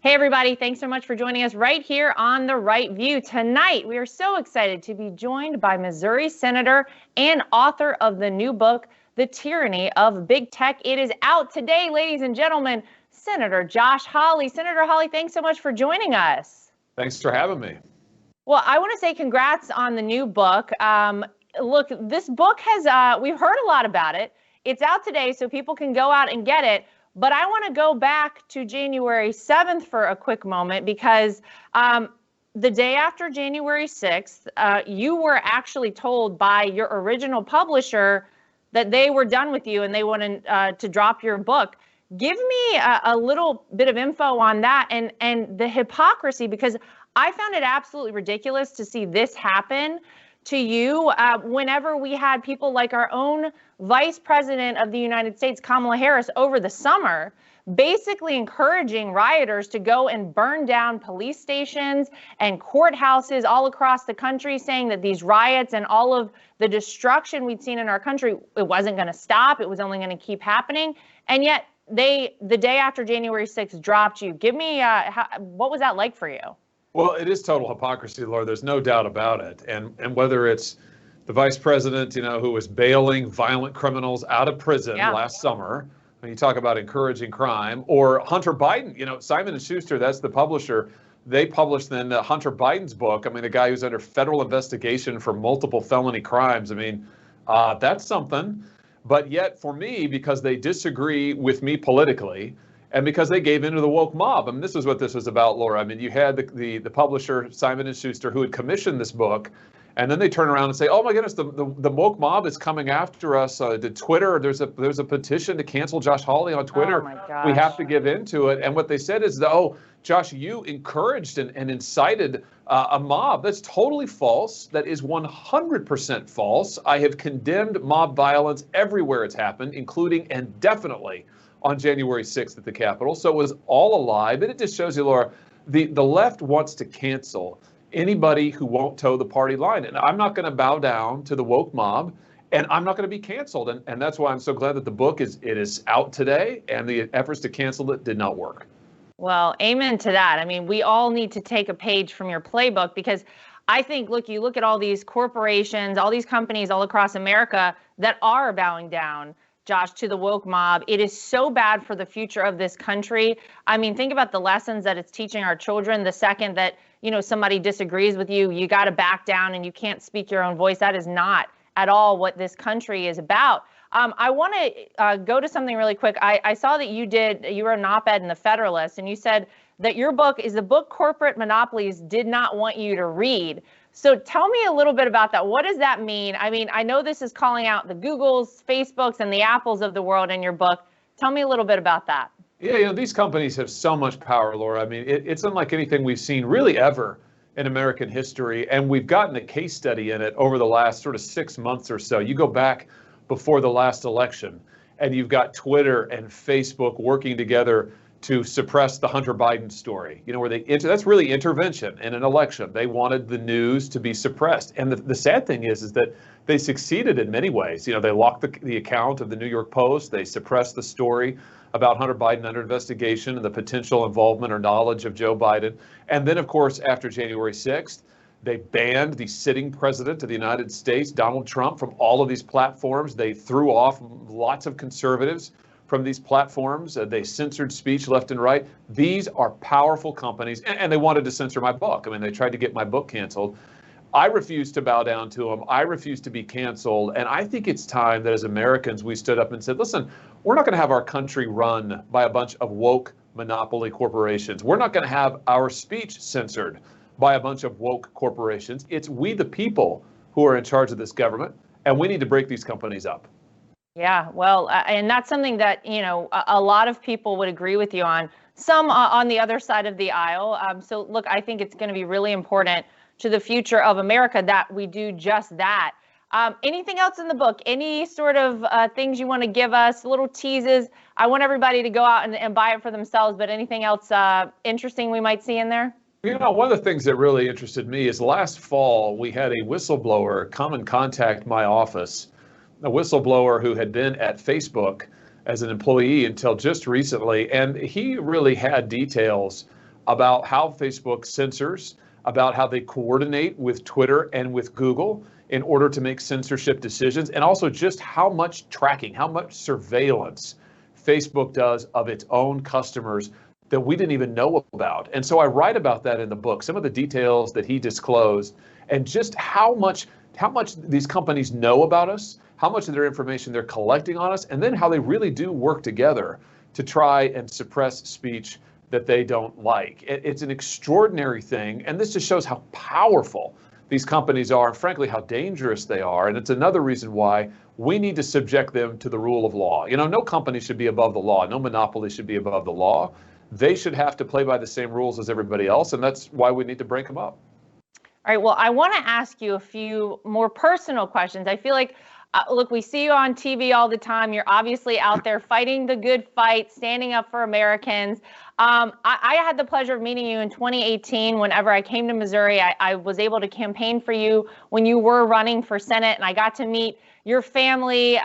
Hey, everybody. Thanks so much for joining us right here on The Right View. Tonight, we are so excited to be joined by Missouri Senator and author of the new book, The Tyranny of Big Tech. It is out today, ladies and gentlemen, Senator Josh Hawley. Senator Hawley, thanks so much for joining us. Thanks for having me. Well, I want to say congrats on the new book. Look, this book has, we've heard a lot about it. It's out today, so people can go out and get it. But I want to go back to January 7th for a quick moment because the day after January 6th, you were actually told by your original publisher that they were done with you and they wanted to drop your book. Give me a little bit of info on that and the hypocrisy, because I found it absolutely ridiculous to see this happen to you whenever we had people like our own Vice President of the United States, Kamala Harris, over the summer, basically encouraging rioters to go and burn down police stations and courthouses all across the country, saying that these riots and all of the destruction we'd seen in our country, it wasn't going to stop. It was only going to keep happening. And yet the day after January 6th, dropped you. Give me, what was that like for you? Well, it is total hypocrisy, Laura. There's no doubt about it. And whether it's the vice president, who was bailing violent criminals out of prison last summer, when you talk about encouraging crime, or Hunter Biden, Simon & Schuster, that's the publisher. They published then Hunter Biden's book. I mean, the guy who's under federal investigation for multiple felony crimes. I mean, that's something. But yet for me, because they disagree with me politically, and because they gave in to the woke mob. I mean, this is what this was about, Laura. I mean, you had the publisher, Simon & Schuster, who had commissioned this book, and then they turn around and say, oh my goodness, the woke mob is coming after us. The Twitter, there's a petition to cancel Josh Hawley on Twitter. Oh my gosh. We have to give in to it. And what they said is, oh, Josh, you encouraged and incited a mob. That's totally false. That is 100% false. I have condemned mob violence everywhere it's happened, including and definitely on January 6th at the Capitol. So it was all a lie, but it just shows you, Laura, the left wants to cancel anybody who won't toe the party line. And I'm not going to bow down to the woke mob, and I'm not going to be canceled. And that's why I'm so glad that the book is out today, and the efforts to cancel it did not work. Well, amen to that. I mean, we all need to take a page from your playbook, because I think, look, you look at all these corporations, all these companies all across America that are bowing down, Josh, to the woke mob. It is so bad for the future of this country. I mean, think about the lessons that it's teaching our children. The second that, somebody disagrees with you, you got to back down and you can't speak your own voice. That is not at all what this country is about. I want to go to something really quick. I saw that you wrote an op-ed in the Federalist, and you said that your book is the book corporate monopolies did not want you to read. So tell me a little bit about that. What does that mean? I mean, I know this is calling out the Googles, Facebooks, and the Apples of the world in your book. Tell me a little bit about that. Yeah, these companies have so much power, Laura. I mean, it's unlike anything we've seen really ever in American history. And we've gotten a case study in it over the last sort of 6 months or so. You go back before the last election, and you've got Twitter and Facebook working together to suppress the Hunter Biden story, where that's really intervention in an election. They wanted the news to be suppressed. And the sad thing is that they succeeded in many ways. They locked the account of the New York Post. They suppressed the story about Hunter Biden under investigation and the potential involvement or knowledge of Joe Biden. And then, of course, after January 6th, they banned the sitting president of the United States, Donald Trump, from all of these platforms. They threw off lots of conservatives from these platforms. They censored speech left and right. These are powerful companies, and they wanted to censor my book. I mean, they tried to get my book canceled. I refuse to bow down to them. I refuse to be canceled. And I think it's time that as Americans, we stood up and said, listen, we're not going to have our country run by a bunch of woke monopoly corporations. We're not going to have our speech censored by a bunch of woke corporations. It's we, the people, who are in charge of this government, and we need to break these companies up. Yeah, well, and that's something that, a lot of people would agree with you on, some on the other side of the aisle. So look, I think it's going to be really important to the future of America that we do just that. Anything else in the book? Any sort of things you want to give us, little teases? I want everybody to go out and buy it for themselves, but anything else interesting we might see in there? One of the things that really interested me is last fall, we had a whistleblower come and contact my office, a whistleblower who had been at Facebook as an employee until just recently. And he really had details about how Facebook censors, about how they coordinate with Twitter and with Google in order to make censorship decisions, and also just how much tracking, how much surveillance Facebook does of its own customers that we didn't even know about. And so I write about that in the book, some of the details that he disclosed, and just how much these companies know about us, how much of their information they're collecting on us, and then how they really do work together to try and suppress speech that they don't like. It's an extraordinary thing, and this just shows how powerful these companies are, and frankly, how dangerous they are. And it's another reason why we need to subject them to the rule of law. You know, no company should be above the law. No monopoly should be above the law. They should have to play by the same rules as everybody else, and that's why we need to break them up. All right, well, I want to ask you a few more personal questions. I feel like, look, we see you on TV all the time. You're obviously out there fighting the good fight, standing up for Americans. I had the pleasure of meeting you in 2018. Whenever I came to Missouri, I was able to campaign for you when you were running for Senate, and I got to meet your family,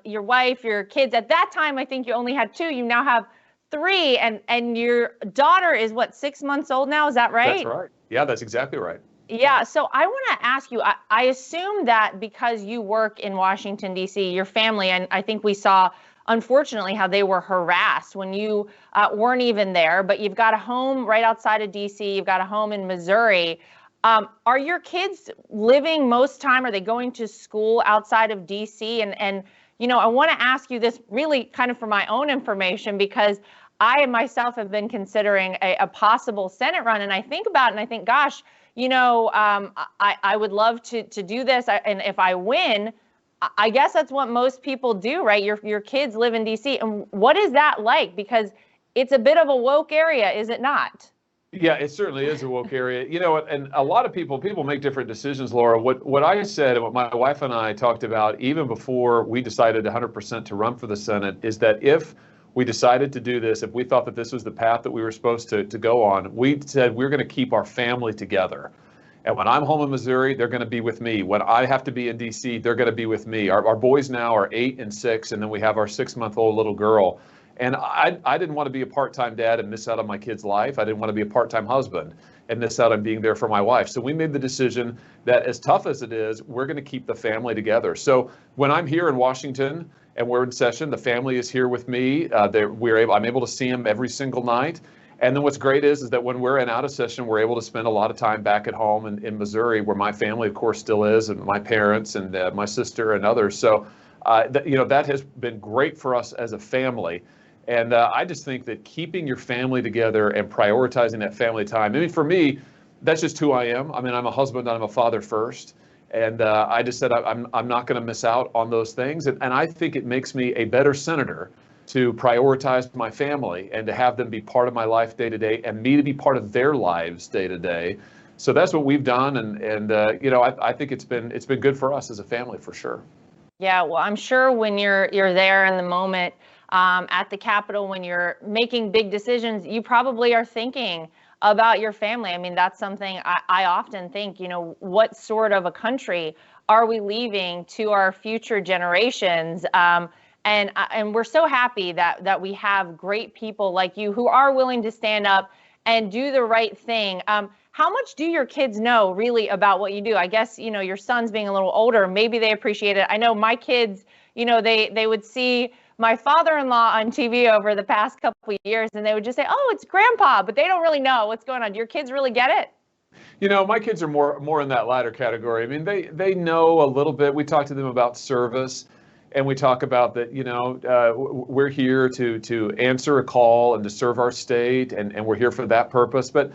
your wife, your kids. At that time, I think you only had 2. You now have 3, and your daughter is, what, 6 months old now? Is that right? That's right. Yeah, that's exactly right. Yeah, so I want to ask you, I assume that because you work in Washington, D.C., your family, and I think we saw, unfortunately, how they were harassed when you weren't even there, but you've got a home right outside of D.C., you've got a home in Missouri. Are your kids living most time, are they going to school outside of D.C.? And you know, I want to ask you this really kind of for my own information, because I myself have been considering a possible Senate run, and I think about it and I think, gosh, you know, I would love to do this. And if I win, I guess that's what most people do, right? Your kids live in D.C. And what is that like? Because it's a bit of a woke area, is it not? Yeah, it certainly is a woke area. You know, and a lot of people make different decisions, Laura. What I said and what my wife and I talked about even before we decided 100% to run for the Senate is that if we decided to do this, if we thought that this was the path that we were supposed to go on, we said we're going to keep our family together. And when I'm home in Missouri, they're going to be with me. When I have to be in D.C., they're going to be with me. Our boys now are 8 and 6, and then we have our 6-month-old little girl. And I didn't want to be a part-time dad and miss out on my kid's life. I didn't want to be a part-time husband and miss out on being there for my wife. So we made the decision that as tough as it is, we're going to keep the family together. So when I'm here in Washington and we're in session, the family is here with me. I'm able to see them every single night. And then what's great is that when we're in out of session, we're able to spend a lot of time back at home in Missouri, where my family, of course, still is, and my parents and my sister and others. So, you know, that has been great for us as a family. And I just think that keeping your family together and prioritizing that family time, I mean, for me, that's just who I am. I mean, I'm a husband and I'm a father first. And I just said I'm not going to miss out on those things. And I think it makes me a better senator to prioritize my family and to have them be part of my life day to day and me to be part of their lives day to day. So that's what we've done. And you know, I think it's been good for us as a family for sure. Yeah, well, I'm sure when you're there in the moment at the Capitol, when you're making big decisions, you probably are thinking about your family. I mean, that's something I often think, you know, what sort of a country are we leaving to our future generations? And we're so happy that we have great people like you who are willing to stand up and do the right thing. How much do your kids know really about what you do? I guess, you know, your son's being a little older, maybe they appreciate it. I know my kids, you know, they would see my father-in-law on TV over the past couple of years, and they would just say, oh, it's grandpa, but they don't really know what's going on. Do your kids really get it? You know, my kids are more in that latter category. I mean, they know a little bit. We talk to them about service, and we talk about that, you know, we're here to answer a call and to serve our state, and we're here for that purpose. But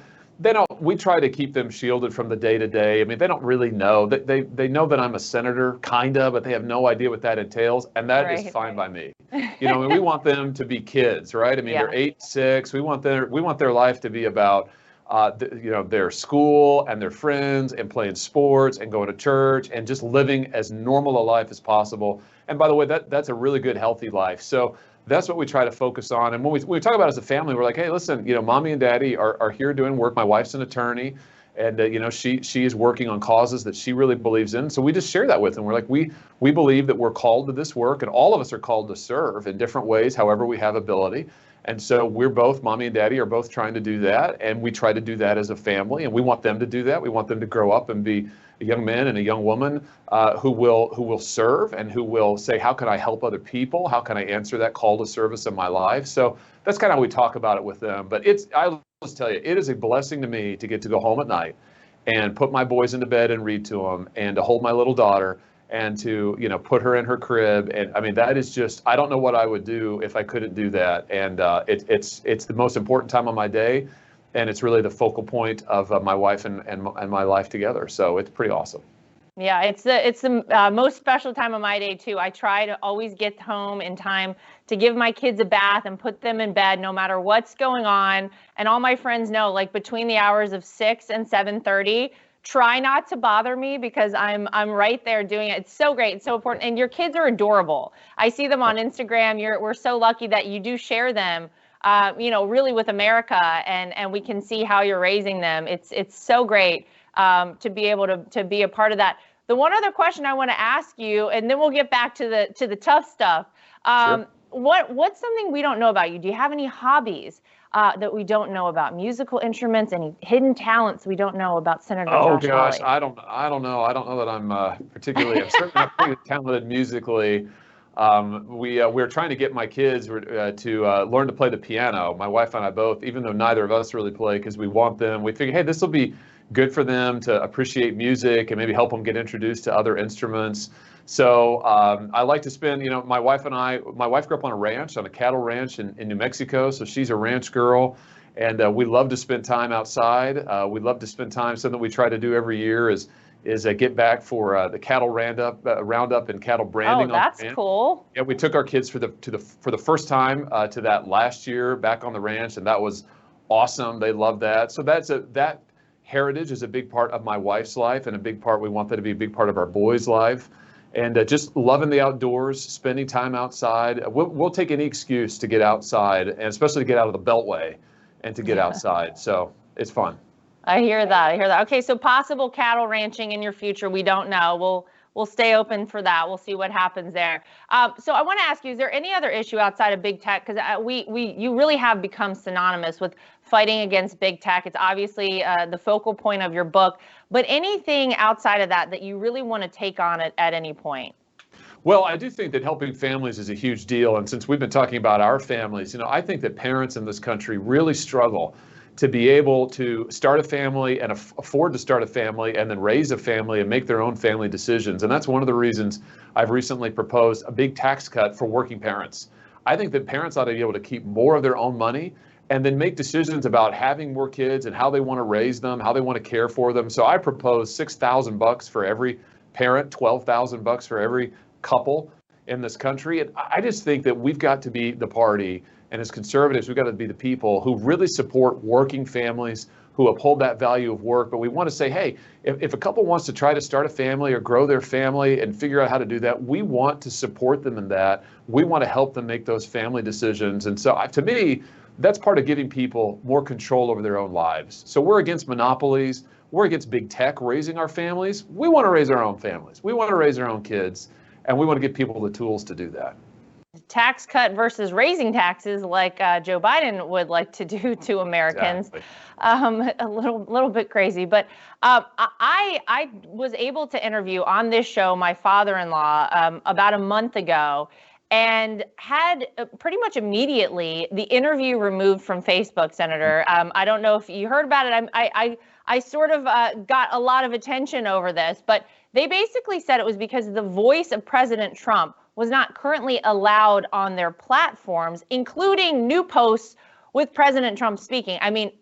we try to keep them shielded from the day-to-day. I mean, they don't really know. They know that I'm a senator, kind of, but they have no idea what that entails, and that is fine by me. You know, I mean, we want them to be kids, right? I mean, they're 8, 6. We want their life to be about, you know, their school and their friends and playing sports and going to church and just living as normal a life as possible. And by the way, that's a really good, healthy life. So that's what we try to focus on. And when we talk about it as a family, we're like, hey, listen, you know, mommy and daddy are here doing work. My wife's an attorney, and you know, she is working on causes that she really believes in. So we just share that with them. We're like, we believe that we're called to this work, and all of us are called to serve in different ways, however we have ability. And so we're both, mommy and daddy are both trying to do that. And we try to do that as a family. And we want them to do that. We want them to grow up and be a young man and a young woman who will serve and who will say, how can I help other people? How can I answer that call to service in my life? So that's kind of how we talk about it with them. But I'll just tell you, it is a blessing to me to get to go home at night and put my boys into bed and read to them, and to hold my little daughter and to, put her in her crib. And I mean, that is just, I don't know what I would do if I couldn't do that. And it's the most important time of my day. And it's really the focal point of my wife and my life together. So it's pretty awesome. Yeah, it's the most special time of my day too. I try to always get home in time to give my kids a bath and put them in bed, no matter what's going on. And all my friends know, like between the hours of 6 and 7:30, try not to bother me, because I'm right there doing it. It's so great. It's so important. And your kids are adorable. I see them on Instagram. We're so lucky that you do share them, really with America, and we can see how you're raising them. It's so great to be able to be a part of that. The one other question I want to ask you, and then we'll get back to the tough stuff. Sure. What's something we don't know about you? Do you have any hobbies that we don't know about? Musical instruments, any hidden talents we don't know about Senator Josh gosh, Hawley? I don't know. I don't know that I'm I'm certainly not pretty talented musically. We're trying to get my kids to learn to play the piano. My wife and I both, even though neither of us really play, because we want them. We figure, hey, this will be good for them to appreciate music and maybe help them get introduced to other instruments. So I like to spend, my wife grew up on a ranch, on a cattle ranch in New Mexico. So she's a ranch girl, and we love to spend time outside. We love to spend time. Something we try to do every year is get back for the cattle roundup and cattle branding. Oh, that's cool. Yeah, we took our kids for the first time to that last year back on the ranch, and that was awesome. They loved that. So that heritage is a big part of my wife's life, and a big part, we want that to be a big part of our boys' life. And just loving the outdoors, spending time outside. We'll take any excuse to get outside, and especially to get out of the Beltway and to get outside. So it's fun. I hear that. Okay, so possible cattle ranching in your future, we don't know. We'll stay open for that. We'll see what happens there. So I want to ask you, is there any other issue outside of big tech? Because you really have become synonymous with fighting against big tech. It's obviously the focal point of your book. But anything outside of that you really want to take on at any point? Well, I do think that helping families is a huge deal. And since we've been talking about our families, I think that parents in this country really struggle to be able to start a family and afford to start a family and then raise a family and make their own family decisions. And that's one of the reasons I've recently proposed a big tax cut for working parents. I think that parents ought to be able to keep more of their own money and then make decisions about having more kids and how they want to raise them, how they want to care for them. So I propose $6,000 for every parent, $12,000 for every couple in this country. And I just think that we've got to be the party. And as conservatives, we've got to be the people who really support working families, who uphold that value of work. But we want to say, hey, if a couple wants to try to start a family or grow their family and figure out how to do that, we want to support them in that. We want to help them make those family decisions. And so to me, that's part of giving people more control over their own lives. So we're against monopolies. We're against big tech raising our families. We want to raise our own families. We want to raise our own kids. And we want to give people the tools to do that. Tax cut versus raising taxes, like Joe Biden would like to do to Americans. Exactly. A little bit crazy, but I was able to interview on this show my father-in-law about a month ago, and had pretty much immediately the interview removed from Facebook, Senator. I don't know if you heard about it. I sort of got a lot of attention over this, but they basically said it was because the voice of President Trump was not currently allowed on their platforms, including new posts with President Trump speaking. I mean,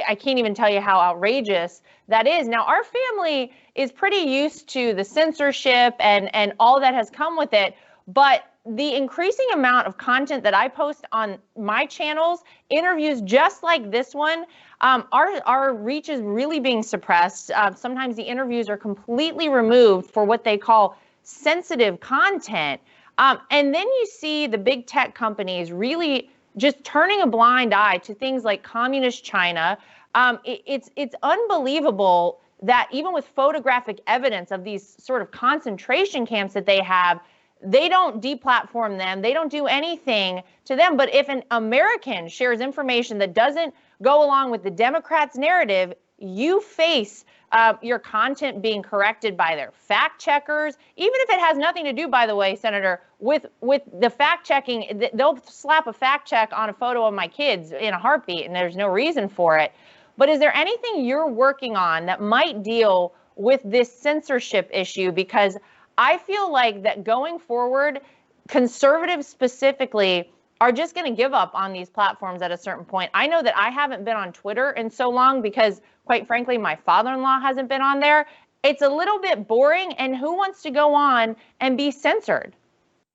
I can't even tell you how outrageous that is. Now, our family is pretty used to the censorship and all that has come with it, but the increasing amount of content that I post on my channels, interviews just like this one, our reach is really being suppressed. Sometimes the interviews are completely removed for what they call sensitive content. And then you see the big tech companies really just turning a blind eye to things like communist China. It's unbelievable that even with photographic evidence of these sort of concentration camps that they have, they don't deplatform them. They don't do anything to them. But if an American shares information that doesn't go along with the Democrats' narrative, you face your content being corrected by their fact checkers, even if it has nothing to do, by the way, Senator, with the fact checking. They'll slap a fact check on a photo of my kids in a heartbeat, and there's no reason for it. But is there anything you're working on that might deal with this censorship issue? Because I feel like that going forward, conservatives specifically are just going to give up on these platforms at a certain point. I know that I haven't been on Twitter in so long because, quite frankly, my father-in-law hasn't been on there. It's a little bit boring, and who wants to go on and be censored?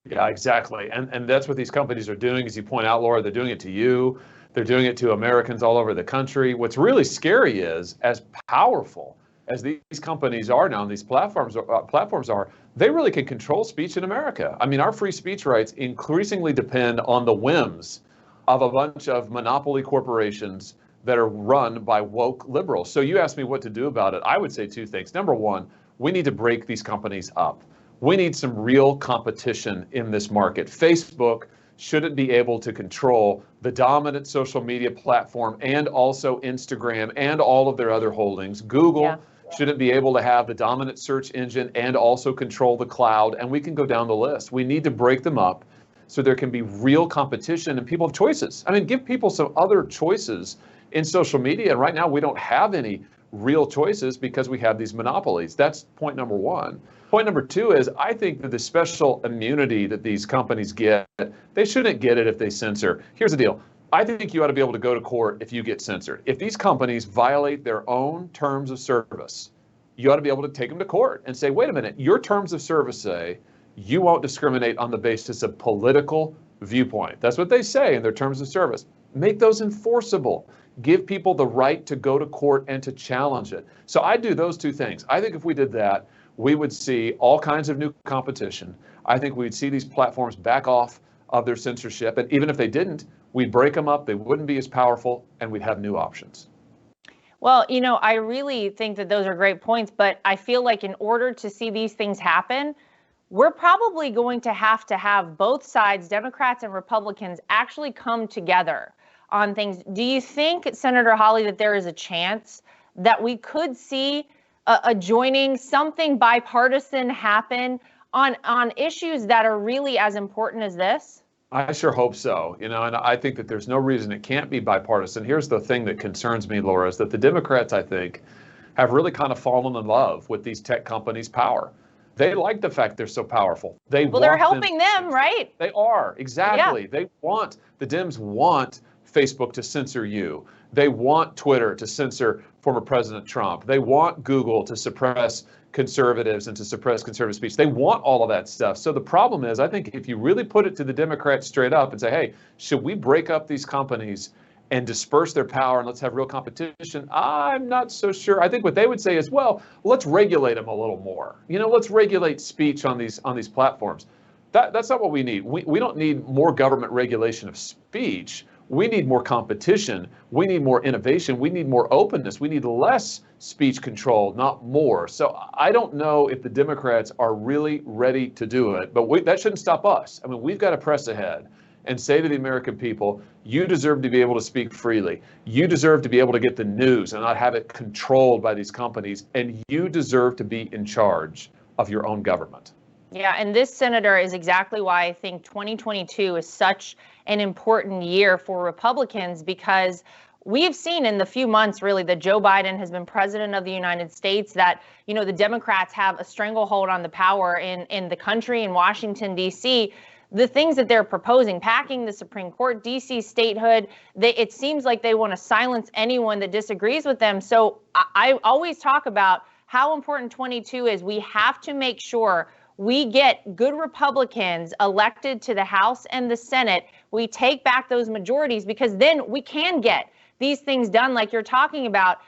Yeah, exactly. And that's what these companies are doing, as you point out, Laura. They're doing it to you. They're doing it to Americans all over the country. What's really scary is, as powerful as these companies are now, and these platforms are, they really can control speech in America. I mean, our free speech rights increasingly depend on the whims of a bunch of monopoly corporations that are run by woke liberals. So you asked me what to do about it. I would say two things. Number one, we need to break these companies up. We need some real competition in this market. Facebook shouldn't be able to control the dominant social media platform and also Instagram and all of their other holdings. Google shouldn't be able to have the dominant search engine and also control the cloud. And we can go down the list. We need to break them up so there can be real competition and people have choices. I mean, give people some other choices in social media. And right now we don't have any real choices because we have these monopolies. That's point number one. Point number two is I think that the special immunity that these companies get, they shouldn't get it if they censor. Here's the deal. I think you ought to be able to go to court if you get censored. If these companies violate their own terms of service, you ought to be able to take them to court and say, wait a minute, your terms of service say you won't discriminate on the basis of political viewpoint. That's what they say in their terms of service. Make those enforceable. Give people the right to go to court and to challenge it. So I do those two things. I think if we did that, we would see all kinds of new competition. I think we'd see these platforms back off of their censorship. And even if they didn't, we'd break them up. They wouldn't be as powerful, and we'd have new options. Well, you know, I really think that those are great points, but I feel like in order to see these things happen, we're probably going to have both sides, Democrats and Republicans, actually come together on things. Do you think, Senator Hawley, that there is a chance that we could see a joining, something bipartisan happen on issues that are really as important as this? I sure hope so, you know, and I think that there's no reason it can't be bipartisan. Here's the thing that concerns me, Laura, is that the Democrats, I think, have really kind of fallen in love with these tech companies' power. They like the fact they're so powerful. They're helping them, right? They are, exactly. Yeah. The Dems want Facebook to censor you. They want Twitter to censor former President Trump. They want Google to suppress conservatives and to suppress conservative speech. They want all of that stuff. So the problem is, I think if you really put it to the Democrats straight up and say, hey, should we break up these companies and disperse their power and let's have real competition? I'm not so sure. I think what they would say is, well, let's regulate them a little more. You know, let's regulate speech on these platforms. That's not what we need. We don't need more government regulation of speech. We need more competition. We need more innovation. We need more openness. We need less speech control, not more. So I don't know if the Democrats are really ready to do it, but that shouldn't stop us. I mean, we've got to press ahead and say to the American people, you deserve to be able to speak freely. You deserve to be able to get the news and not have it controlled by these companies. And you deserve to be in charge of your own government. Yeah, and this, Senator, is exactly why I think 2022 is such an important year for Republicans, because we've seen in the few months, really, that Joe Biden has been president of the United States, that, you know, the Democrats have a stranglehold on the power in the country, in Washington, D.C. The things that they're proposing, packing the Supreme Court, D.C. statehood, it seems like they want to silence anyone that disagrees with them. So I always talk about how important 22 is. We have to make sure we get good Republicans elected to the House and the Senate. We take back those majorities, because then we can get these things done like you're talking about.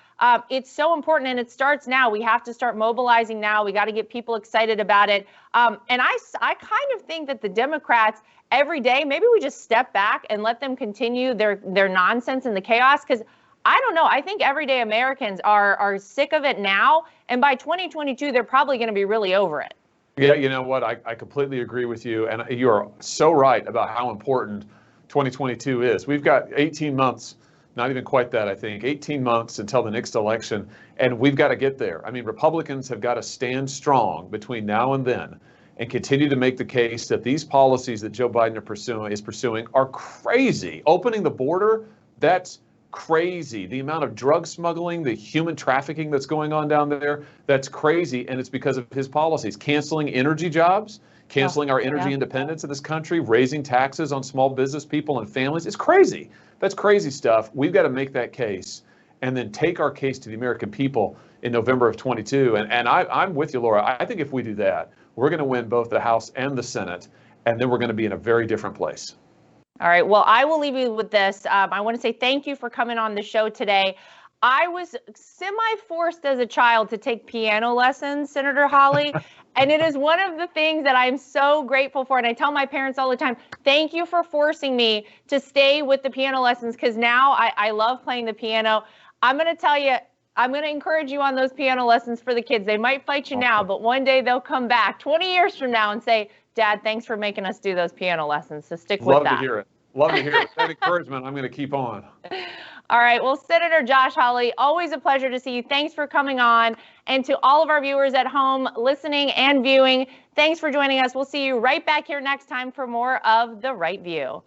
It's so important, and it starts now. We have to start mobilizing now. We got to get people excited about it. And I kind of think that the Democrats every day, maybe we just step back and let them continue their nonsense and the chaos, because I don't know. I think everyday Americans are sick of it now. And by 2022, they're probably going to be really over it. Yeah, you know what? I completely agree with you. And you are so right about how important 2022 is. We've got 18 months, not even quite that, I think, 18 months until the next election, and we've got to get there. I mean, Republicans have got to stand strong between now and then and continue to make the case that these policies that Joe Biden is pursuing are crazy. Opening the border, that's crazy. The amount of drug smuggling, the human trafficking that's going on down there, that's crazy. And it's because of his policies. Canceling energy jobs, canceling our energy independence in this country, raising taxes on small business people and families. It's crazy. That's crazy stuff. We've got to make that case and then take our case to the American people in November of 22. And I'm with you, Laura. I think if we do that, we're going to win both the House and the Senate, and then we're going to be in a very different place. All right. Well, I will leave you with this. I want to say thank you for coming on the show today. I was semi-forced as a child to take piano lessons, Senator Hawley, and it is one of the things that I'm so grateful for. And I tell my parents all the time, thank you for forcing me to stay with the piano lessons, because now I love playing the piano. I'm going to tell you, I'm going to encourage you on those piano lessons for the kids. They might fight you now, but one day they'll come back 20 years from now and say, Dad, thanks for making us do those piano lessons. So stick with that. Love to hear it. Love to hear it. That encouragement, I'm going to keep on. All right. Well, Senator Josh Hawley, always a pleasure to see you. Thanks for coming on. And to all of our viewers at home listening and viewing, thanks for joining us. We'll see you right back here next time for more of The Right View.